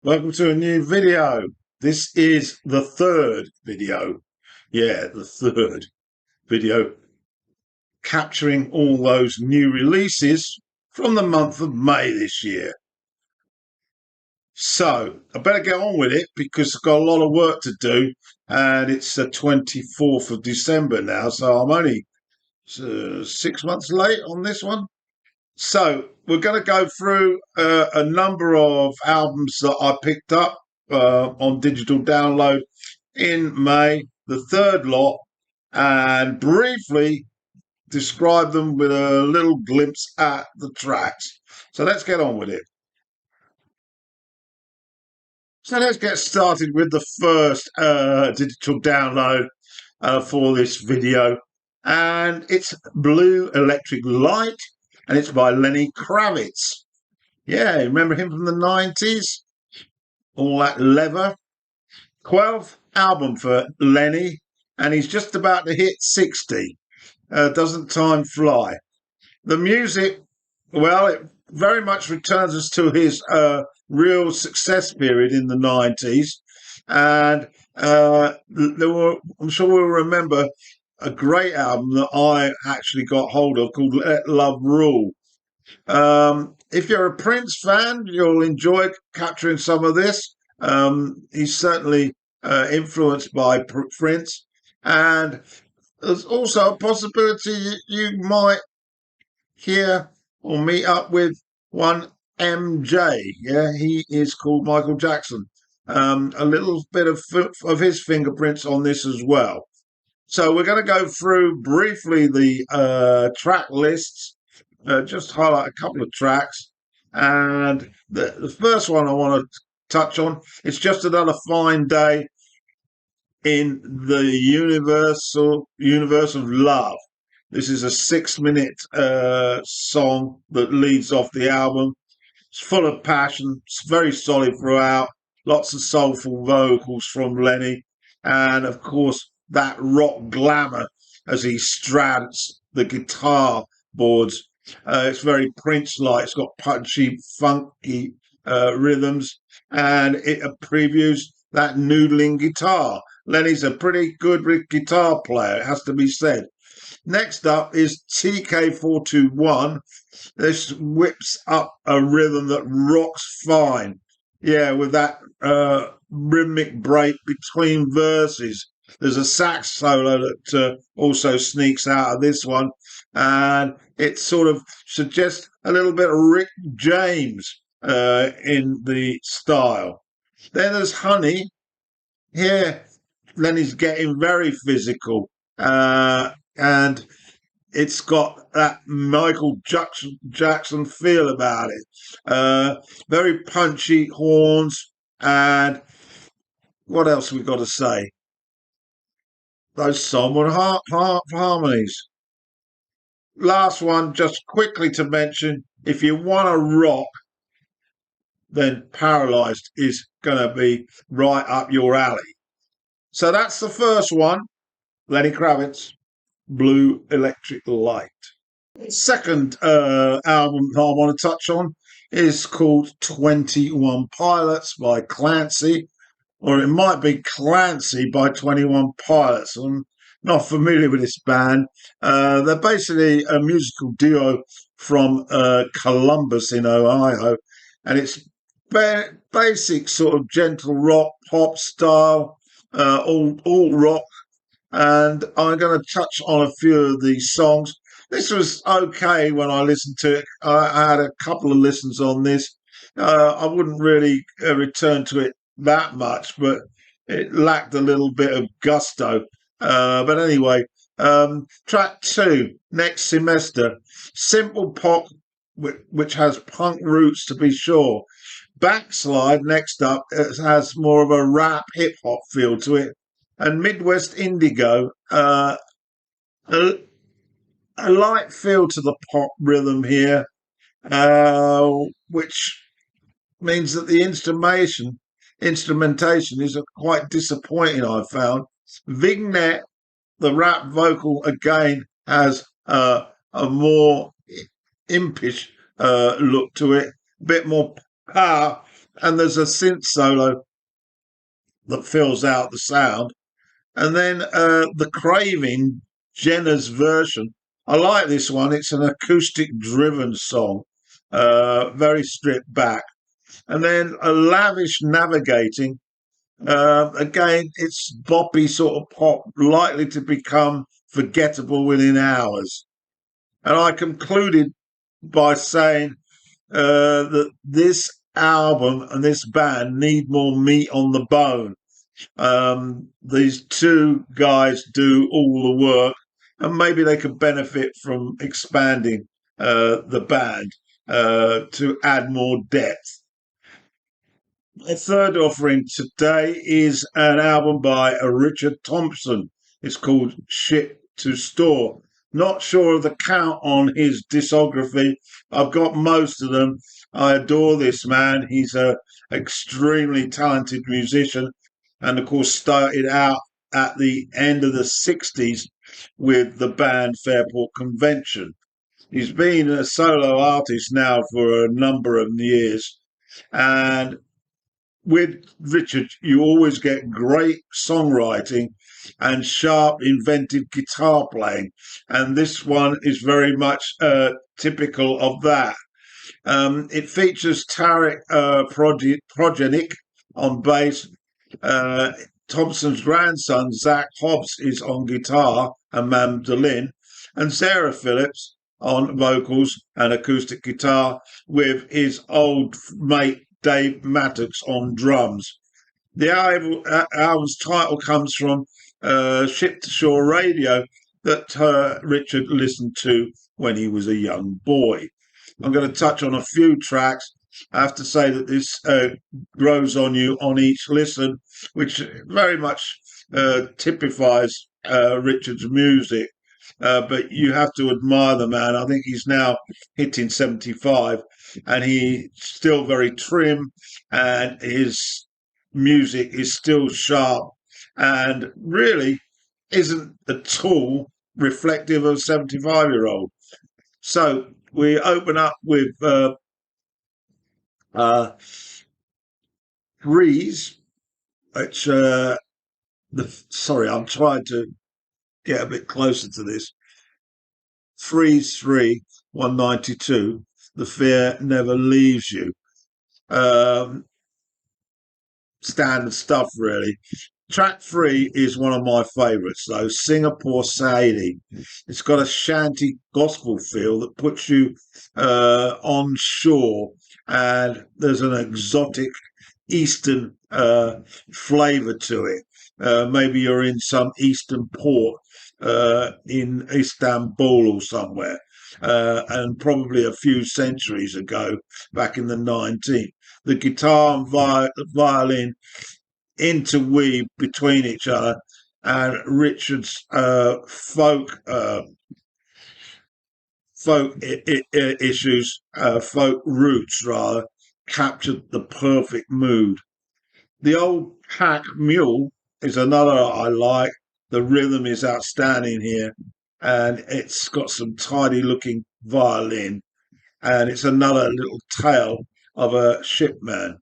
Welcome to a new video. This is the third video. Yeah, the third video capturing all those new releases from the month of May this year. So I better get on with it because I've got a lot of work to do and it's the 24th of December now. So I'm only 6 months late on this one. So we're going to go through a number of albums that I picked up on digital download in May, the third lot, and briefly describe them with a little glimpse at the tracks. So let's get on with it. So let's get started with the first digital download for this video. And it's Blue Electric Light, and it's by Lenny Kravitz. Yeah, remember him from the 90s? All that leather. 12th album for Lenny, and he's just about to hit 60. Doesn't time fly? The music, well, it very much returns us to his real success period in the 90s. And I'm sure we'll remember a great album that I actually got hold of called Let Love Rule. If you're a Prince fan, you'll enjoy capturing some of this. He's certainly influenced by Prince, and there's also a possibility you might hear or meet up with one MJ. Yeah, he is called Michael Jackson. A little bit of his fingerprints on this as well. So we're going to go through briefly the track lists, just highlight a couple of tracks. And the first one I want to touch on, it's Just Another Fine Day in the universe of love. This is a 6-minute song that leads off the album. It's full of passion. It's very solid throughout. Lots of soulful vocals from Lenny. And of course, that rock glamour as he strads the guitar boards. It's very Prince-like. It's got punchy, funky rhythms. And it previews that noodling guitar. Lenny's a pretty good guitar player, it has to be said. Next up is TK421. This whips up a rhythm that rocks fine. Yeah, with that rhythmic break between verses. There's a sax solo that also sneaks out of this one. And it sort of suggests a little bit of Rick James in the style. Then there's Honey. Here, Lenny's getting very physical. And it's got that Michael Jackson feel about it. Very punchy horns, and what else we got to say? Those somber harmonies. Last one, just quickly to mention, if you want to rock, then Paralyzed is going to be right up your alley. So that's the first one, Lenny Kravitz, Blue Electric Light. Second album that I want to touch on is called 21 Pilots by Clancy, or it might be Clancy by 21 Pilots. I'm not familiar with this band. They're basically a musical duo from Columbus in Ohio, and it's basic sort of gentle rock, pop style, all rock. And I'm going to touch on a few of these songs. This was okay when I listened to it. I had a couple of listens on this. I wouldn't really return to it that much, but it lacked a little bit of gusto. But anyway, track 2, Next Semester. Simple pop, which has punk roots to be sure. Backslide, next up, it has more of a rap hip-hop feel to it. And Midwest Indigo, a light feel to the pop rhythm here, which means that the instrumentation is quite disappointing, I found. Vignette, the rap vocal, again has a more impish look to it, a bit more power and there's a synth solo that fills out the sound. And then the Craving, Jenna's version. I like this one. It's an acoustic driven song, very stripped back. And then a Lavish Navigating. Again, it's boppy sort of pop, likely to become forgettable within hours. And I concluded by saying that this album and this band need more meat on the bone. These two guys do all the work, and maybe they could benefit from expanding the band to add more depth. My third offering today is an album by Richard Thompson. It's called Ship to Store. Not sure of the count on his discography. I've got most of them. I adore this man. He's an extremely talented musician, and of course started out at the end of the 60s with the band Fairport Convention. He's been a solo artist now for a number of years, and with Richard, you always get great songwriting and sharp, inventive guitar playing. And this one is very much typical of that. It features Tarek Progenic on bass. Thompson's grandson, Zach Hobbs, is on guitar and mandolin. And Sarah Phillips on vocals and acoustic guitar with his old mate Dave Mattox on drums. The album's title comes from Ship to Shore Radio that Richard listened to when he was a young boy. I'm going to touch on a few tracks. I have to say that this grows on you on each listen, which very much typifies Richard's music. But you have to admire the man. I think he's now hitting 75, and he's still very trim, and his music is still sharp, and really isn't at all reflective of a 75-year-old. So we open up with Freeze, which sorry, I'm trying to get a bit closer to this. Freeze 3, 192. The Fear Never Leaves You. Standard stuff, really. Track 3 is one of my favourites, though. Singapore Sadie. It's got a shanty gospel feel that puts you on shore, and there's an exotic Eastern flavour to it. Maybe you're in some Eastern port in Istanbul or somewhere, and probably a few centuries ago, back in the 19th. The guitar and violin interweave between each other, and Richard's folk issues, folk roots rather, captured the perfect mood. The Old Pack Mule is another I like. The rhythm is outstanding here, and it's got some tidy looking violin, and it's another little tale of a shipman.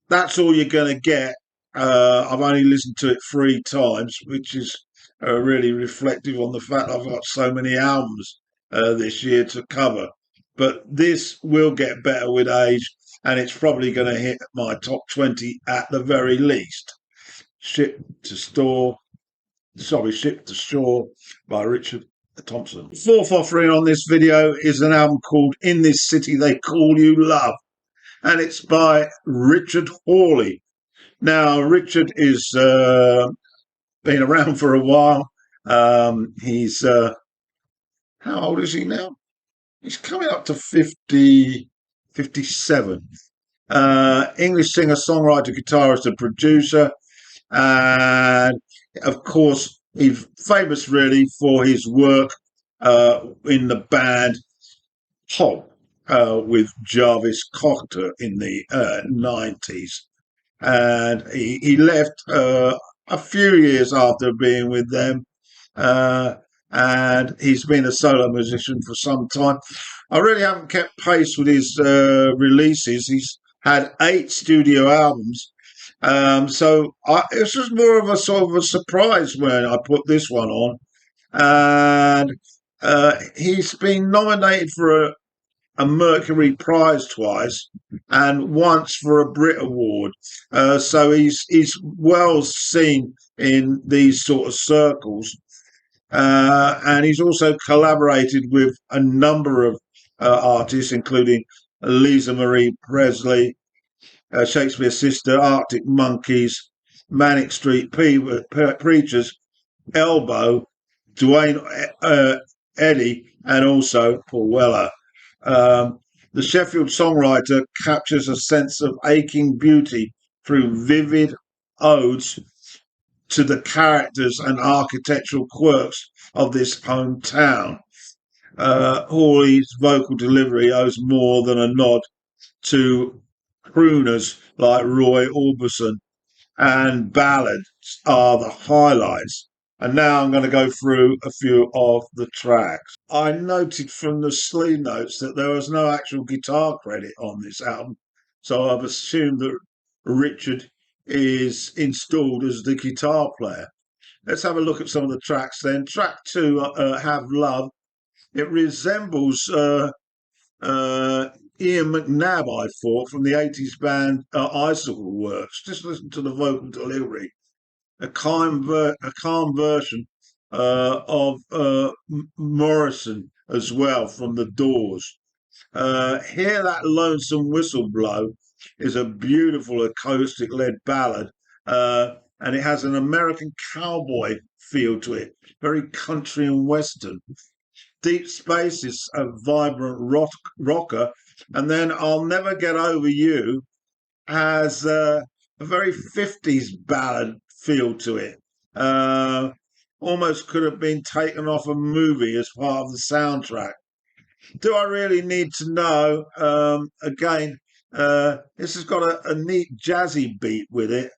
That's all you're going to get. I've only listened to it 3 times, which is really reflective on the fact I've got so many albums this year to cover. But this will get better with age, and it's probably going to hit my top 20 at the very least. Ship to Shore by Richard Thompson. The fourth offering on this video is an album called In This City They Call You Love, and it's by Richard Hawley. Now, Richard is been around for a while. He's how old is he now? He's coming up to 50, 57. English singer, songwriter, guitarist, and producer. And of course, he's famous really for his work in the band Hob with Jarvis Cocker in the 90s. And he left a few years after being with them. And he's been a solo musician for some time. I really haven't kept pace with his releases. He's had 8 studio albums. This was more of a sort of a surprise when I put this one on. And he's been nominated for a Mercury Prize twice and once for a Brit Award. So he's well seen in these sort of circles. And he's also collaborated with a number of artists, including Lisa Marie Presley, Shakespeare's Sister, Arctic Monkeys, Manic Street Preachers, Elbow, Dwayne Eddy, and also Paul Weller. The Sheffield songwriter captures a sense of aching beauty through vivid odes to the characters and architectural quirks of this hometown. Hawley's vocal delivery owes more than a nod to crooners like Roy Orbison, and ballads are the highlights. And now I'm going to go through a few of the tracks. I noted from the sleeve notes that there was no actual guitar credit on this album, so I've assumed that Richard is installed as the guitar player. Let's have a look at some of the tracks then. Track 2, Have Love. It resembles Ian McNabb, I thought, from the 80s band Icicle Works. Just listen to the vocal delivery. A calm version of Morrison as well from The Doors. Hear That Lonesome Whistle Blow is a beautiful acoustic-led ballad, and it has an American cowboy feel to it, very country and western. Deep Space is a vibrant rocker, and then I'll Never Get Over You has a very 50s ballad feel to it. Almost could have been taken off a movie as part of the soundtrack. Do I really need to know? Again, this has got a neat jazzy beat with it,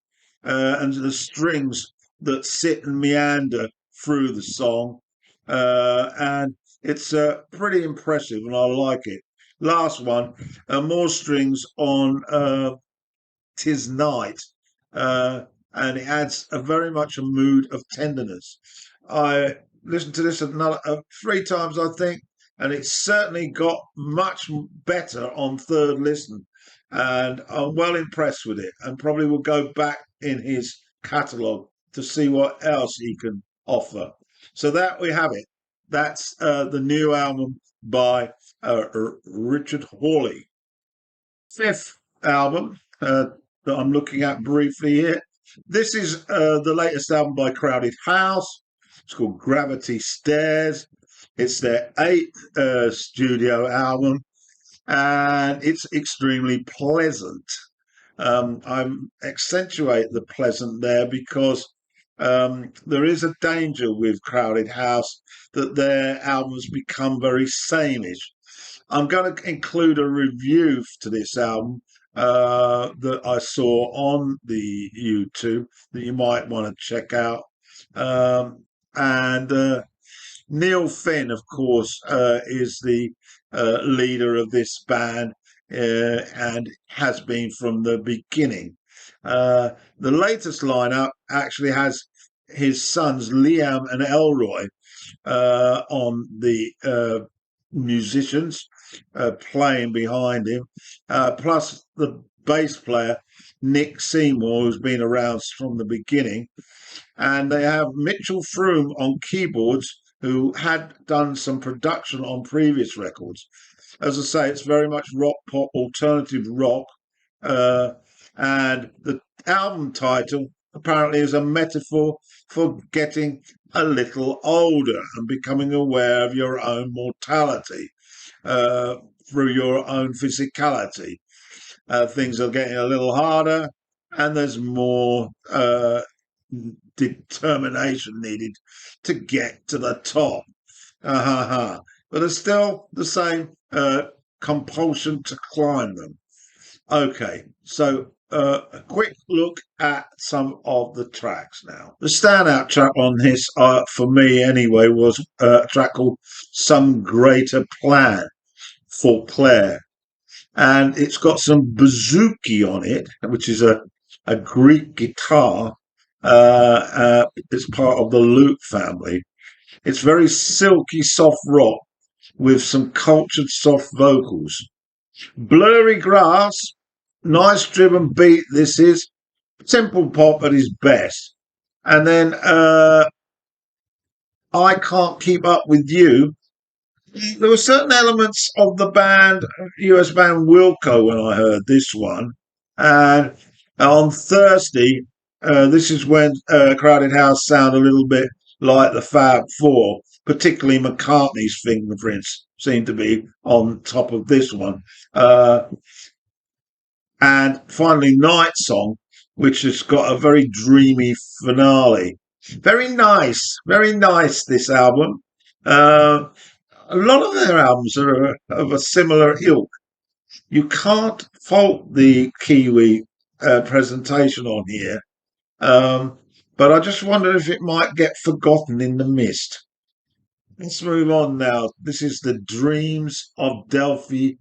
and the strings that sit and meander through the song. And it's pretty impressive, and I like it. Last one, more strings on "'Tis Night," and it adds very much a mood of tenderness. I listened to this 3 times, I think, and it's certainly got much better on third listen. And I'm well impressed with it, and probably will go back in his catalogue to see what else he can offer. So that we have it. That's the new album by Richard Hawley. 5th album that I'm looking at briefly here. This is the latest album by Crowded House. It's called Gravity Stairs. It's their 8th studio album, and it's extremely pleasant. I accentuate the pleasant there because there is a danger with Crowded House that their albums become very sameish. I'm going to include a review to this album that I saw on the YouTube that you might want to check out. And Neil Finn, of course, is the leader of this band and has been from the beginning. The latest lineup actually has his sons Liam and Elroy on the musicians playing behind him, plus the bass player Nick Seymour, who's been around from the beginning. And they have Mitchell Froome on keyboards, who had done some production on previous records. As I say, it's very much rock pop, alternative rock. And the album title apparently is a metaphor for getting a little older and becoming aware of your own mortality through your own physicality. Things are getting a little harder, and there's more determination needed to get to the top. But there's still the same compulsion to climb them. Okay, so a quick look at some of the tracks now. The standout track on this, for me anyway, was a track called Some Greater Plan for Claire. and it's got some bouzouki on it, which is a Greek guitar. It's part of the lute family. It's very silky, soft rock with some cultured, soft vocals. Blurry Grass, nice driven beat. This is simple pop at its best. And then I Can't Keep Up With You. There were certain elements of the band, US band Wilco, when I heard this one. And on Thursday, this is when Crowded House sound a little bit like the Fab Four, particularly McCartney's fingerprints seem to be on top of this one. Uh, and finally, Night Song, which has got a very dreamy finale. Very nice, this album. Uh, a lot of their albums are of a similar ilk. You can't fault the Kiwi presentation on here, um, but I just wonder if it might get forgotten in the mist. Let's move on now. This is the Dreams of Delphi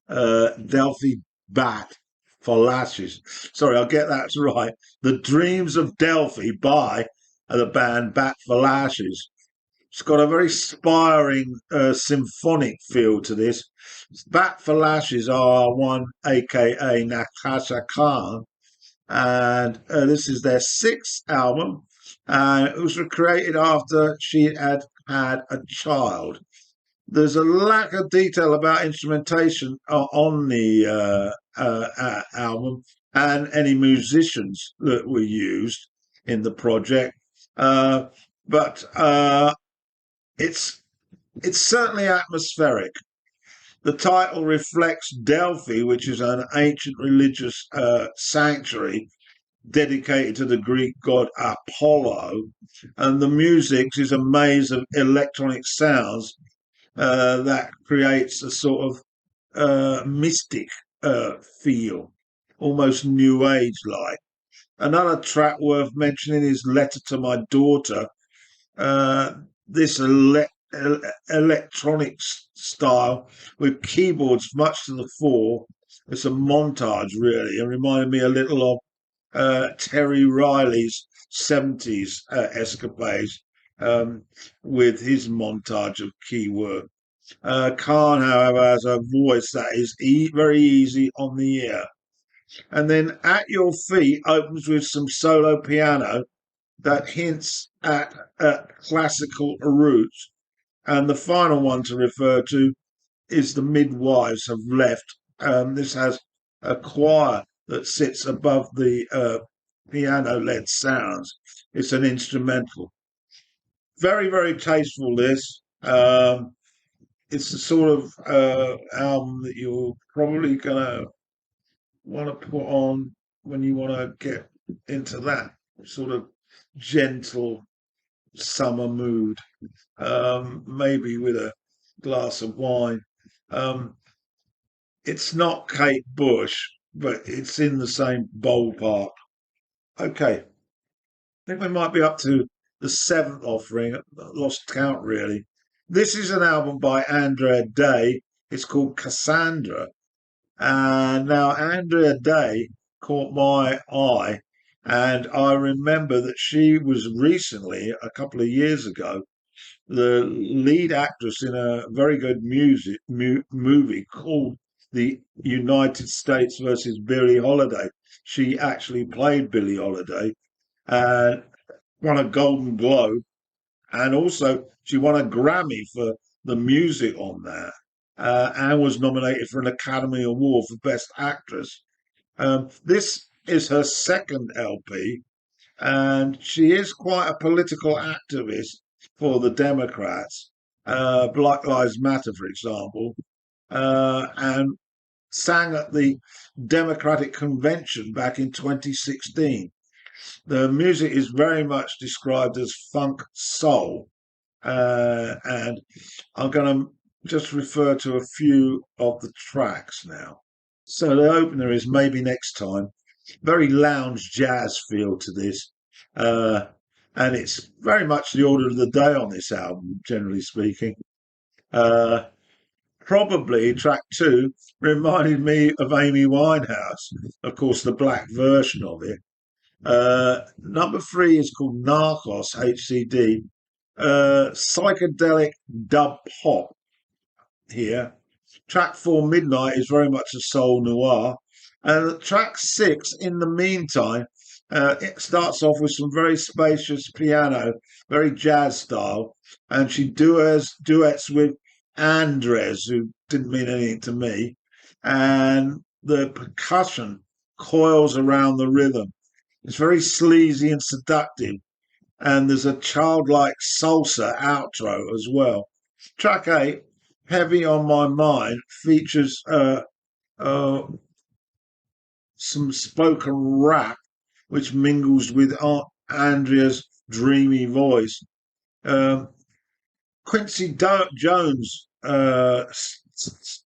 Bat for Lashes. Sorry, I'll get that right. The Dreams of Delphi by the band Bat for Lashes. It's got a very inspiring symphonic feel to this. Bat for Lashes are one, aka Natasha Khan, and this is their sixth album. It was created after she had had a child. There's a lack of detail about instrumentation on the album and any musicians that were used in the project, but it's it's certainly atmospheric. The title reflects Delphi, which is an ancient religious sanctuary dedicated to the Greek god Apollo, and the music is a maze of electronic sounds that creates a sort of mystic feel, almost new age like. Another track worth mentioning is Letter to My Daughter. Uh, this electronic style with keyboards much to the fore. It's a montage, really. It reminded me a little of Terry Riley's 70s escapades with his montage of key work. Khan, however, has a voice that is very easy on the ear. And then At Your Feet opens with some solo piano that hints at classical roots. And the final one to refer to is The Midwives Have Left. This has a choir that sits above the piano led sounds. It's an instrumental. Very, very tasteful, this. It's the sort of album that you're probably going to want to put on when you want to get into that sort of gentle summer mood, maybe with a glass of wine. Um, it's not Kate Bush, but it's in the same ballpark. Okay, I think we might be up to the seventh offering. Lost count, really. This is an album by Andrea Day. It's called Cassandra. And now Andrea Day caught my eye, and I remember that she was recently, a couple of years ago, the lead actress in a very good movie called The United States versus Billie Holiday. She actually played Billie Holiday and won a Golden Globe, and also she won a Grammy for the music on that, and was nominated for an Academy Award for Best Actress. This is her second LP, and she is quite a political activist for the Democrats, Black Lives Matter, for example, and sang at the Democratic Convention back in 2016. The music is very much described as funk soul, and I'm going to just refer to a few of the tracks now. So the opener is Maybe Next Time. Very lounge jazz feel to this. And it's very much the order of the day on this album, generally speaking. Uh, probably track 2 reminded me of Amy Winehouse, of course, the black version of it. Number 3 is called Narcos HCD, psychedelic dub pop here. Track 4, Midnight, is very much a soul noir. And track 6, In the Meantime, it starts off with some very spacious piano, very jazz style, and she duets with Andres, who didn't mean anything to me, and the percussion coils around the rhythm. It's very sleazy and seductive, and there's a childlike salsa outro as well. Track 8, Heavy on My Mind, features uh, some spoken rap which mingles with Aunt Andrea's dreamy voice. Um, Quincy Jones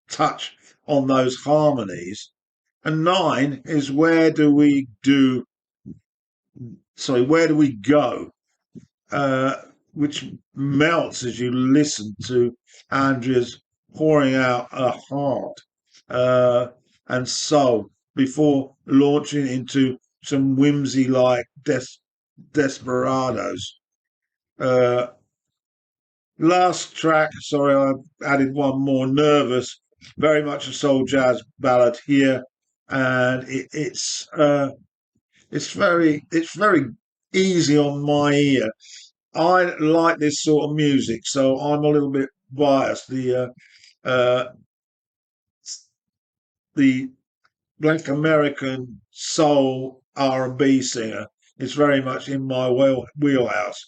touch on those harmonies. And 9 is Where Do We Go? Which melts as you listen to Andrea's pouring out her heart and soul before launching into some whimsy like desperados. Uh, Last track, sorry, I added one more, Nervous, very much a soul jazz ballad here, and it's very easy on my ear. I like this sort of music, so I'm a little bit biased. Uh, the Black American soul R&B singer is very much in my wheelhouse,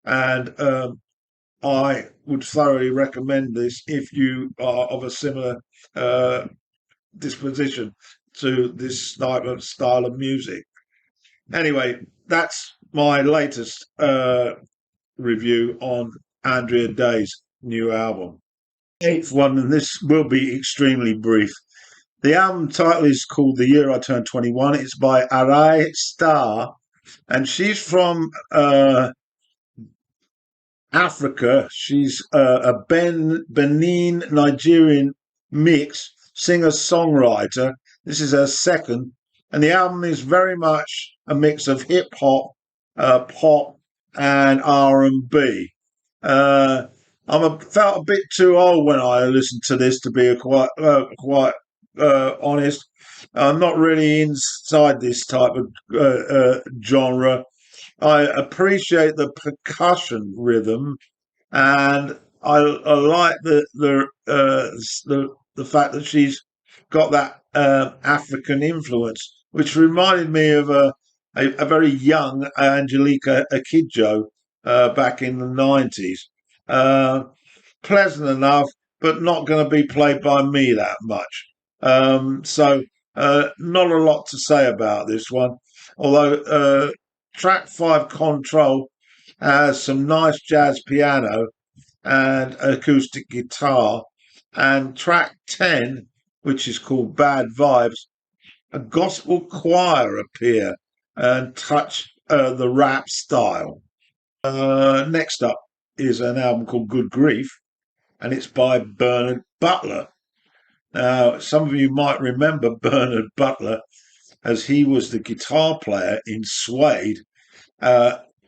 and I would thoroughly recommend this if you are of a similar uh, disposition to this style of music. Anyway, that's my latest review on Andrea Day's new album. Eighth one, and this will be extremely brief. The album title is called The Year I Turned 21. It's by Arai Star, and she's from Africa. She's a Benin Nigerian mix singer songwriter. This is her second, and the album is very much a mix of hip hop, pop, and R&B. Felt a bit too old when I listened to this to be quite honest. I'm not really inside this type of genre. I appreciate the percussion rhythm, and I like the fact that she's got that African influence, which reminded me of a very young Angelica Akidjo back in the 90s. Uh, Pleasant enough, but not going to be played by me that much. So not a lot to say about this one, although track 5, Control, has some nice jazz piano and acoustic guitar, and track 10, which is called Bad Vibes, a gospel choir appear and touch the rap style. Next up is an album called Good Grief, and it's by Bernard Butler. Now, some of you might remember Bernard Butler as he was the guitar player in Suede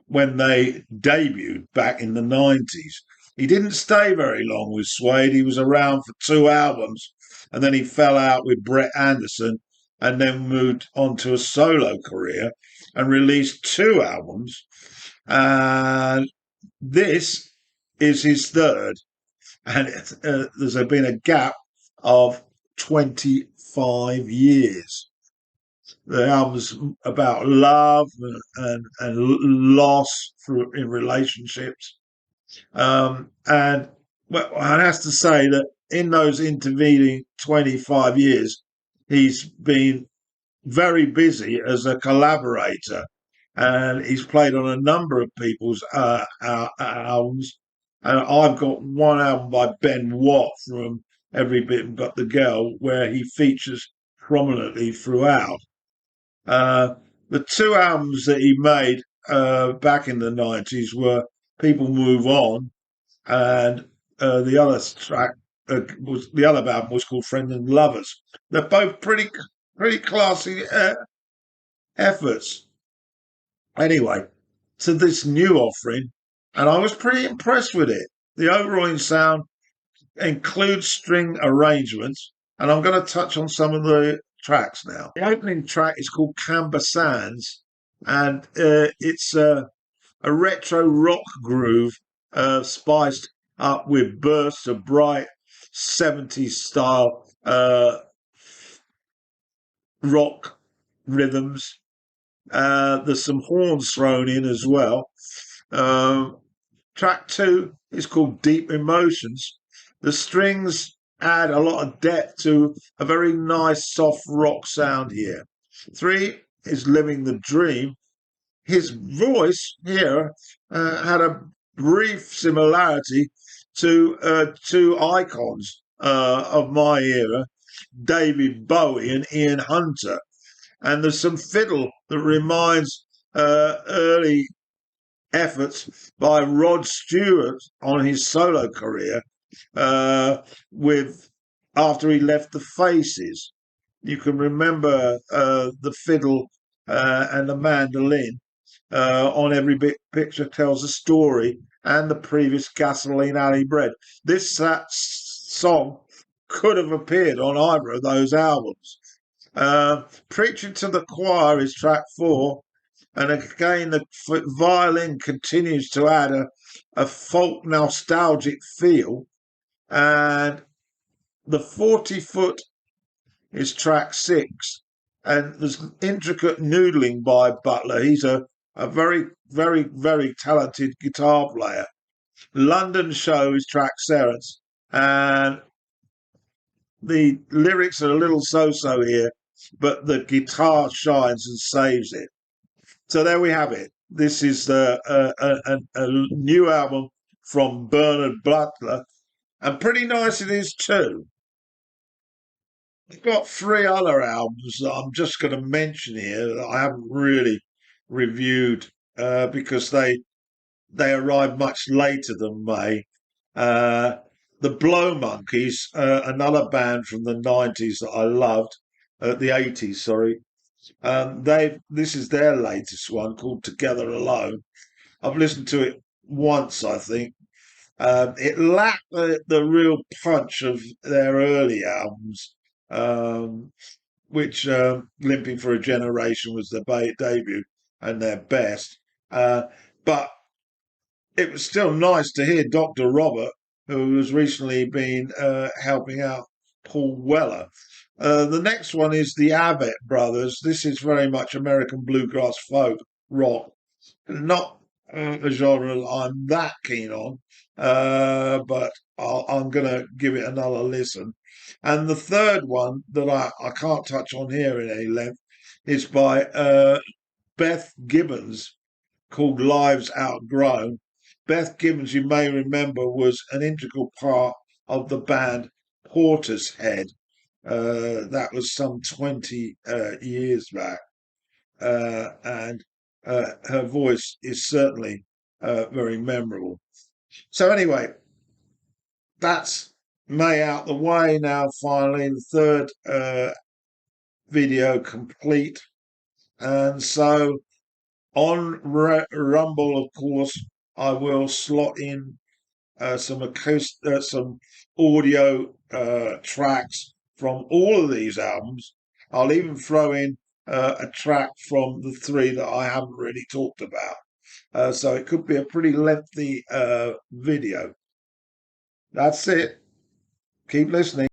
when they debuted back in the 90s. He didn't stay very long with Suede. He was around for 2 albums, and then he fell out with Brett Anderson and then moved on to a solo career and released 2 albums. And this is his third. And there's been a gap of 25 years. The album's about love and loss in relationships. And well, I have to say that in those intervening 25 years, he's been very busy as a collaborator, and he's played on a number of people's albums. And I've got one album by Ben Watt from Every Bit But the Girl, where he features prominently throughout. The 2 albums that he made back in the 90s were People Move On, and the other track was the other album was called Friends and Lovers. They're both pretty classy efforts. Anyway, to this new offering, and I was pretty impressed with it. The overall sound includes string arrangements, and I'm going to touch on some of the tracks now. The opening track is called Camber Sands, and it's a retro rock groove spiced up with bursts of bright 70s style rock rhythms. There's some horns thrown in as well. Track 2 is called Deep Emotions. The strings add a lot of depth to a very nice soft rock sound here. 3 is Living the Dream. His voice here had a brief similarity to two icons of my era, David Bowie and Ian Hunter. And there's some fiddle that reminds early efforts by Rod Stewart on his solo career with after he left the Faces. You can remember the fiddle and the mandolin on Every Picture Tells a Story and the previous Gasoline Alley Bread. This song could have appeared on either of those albums. Preaching to the Choir is track 4, and again the violin continues to add a folk nostalgic feel, and the 40-foot is track 6, and there's intricate noodling by Butler. He's a very, very, very talented guitar player. London Show is track 7, and the lyrics are a little so-so here, but the guitar shines and saves it. So there we have it. This is a new album from Bernard Butler, and pretty nice it is too. I've got 3 other albums that I'm just going to mention here that I haven't really reviewed because they arrived much later than May. The Blow Monkeys, another band from the 90s that I loved, the 80s, sorry. This is their latest one called Together Alone. I've listened to it once, I think. It lacked the real punch of their early albums, which Limping for a Generation was their debut and their best. But it was still nice to hear Dr. Robert, who has recently been helping out Paul Weller. The next one is the Avett Brothers. This is very much American bluegrass folk rock. Not a genre that I'm that keen on, but I'm going to give it another listen. And the third one that I can't touch on here in any length is by Beth Gibbons, called Lives Outgrown. Beth Gibbons, you may remember, was an integral part of the band Portishead. That was some 20 years back. And her voice is certainly very memorable. So anyway, that's May out the way now, finally. The third video complete. And so on Rumble, of course, I will slot in some audio tracks from all of these albums. I'll even throw in a track from the 3 that I haven't really talked about. So it could be a pretty lengthy video. That's it. Keep listening.